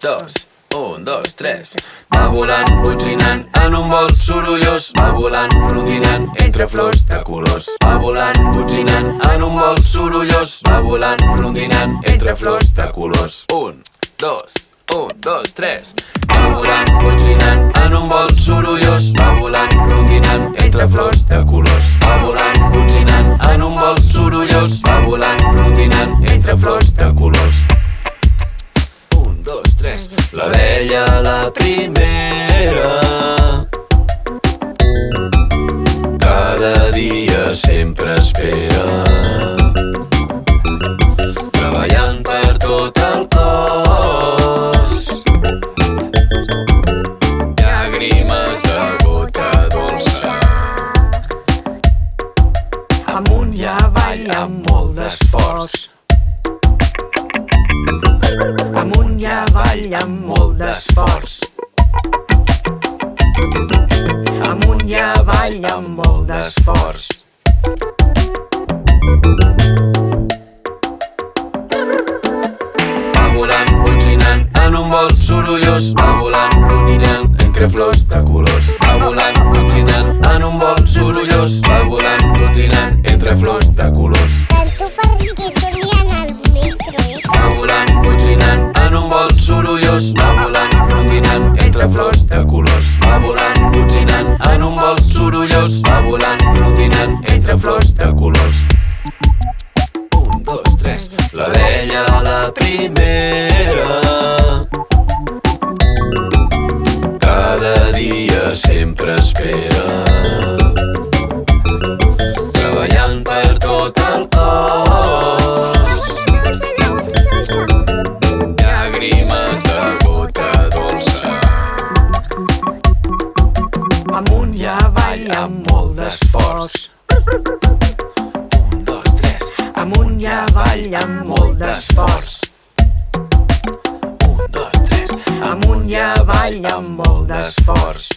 dos, un, dos, tres. Va volant, botzinant, en un vol sorollós. Va volant, rondinant, entre flors de colors. Va volant, botzinant, en un vol sorollós. Va volant, rondinant, entre flors de colors. Un, dos, tres. Va volant, botzinant, en un vol sorollós. Va volant, rondinant, entre flors de colors. Va volant, botzinant, en un vol sorollós. Va volant, rondinant, entre flors de colors. Un, dos, tres. L'abella la primera, cada dia sempre espera, treballant per tot el cos, llàgrimes de gota dolça, amunt i avall amb molt d'esforç, amunt i avall amb molt d'esforç, amunt i avall amb molt d'esforç. Va volant, botzinant, en un vol sorollós. Va volant, rondinant, entre flors de colors. Va volant, botzinant, en un vol sorollós. Va volant, rondinant, entre flors de colors. Tanto perquè sonien al micro, Va volant, botzinant, en un vol sorollós. Va volant, rondinant, entre flors de colors. Va volant, botzinant, en un vol sorollós. Va volant, rondinant, entre flors de colors. Un, dos, tres. L'abella la primera, cada dia sempre espera, treballant per tot el cos, llàgrimes de gota dolça, amunt i avall amb molt d'esforç. Un, dos, tres. Amunt i avall amb molt d'esforç. Un, dos, tres. Amunt i avall amb molt d'esforç.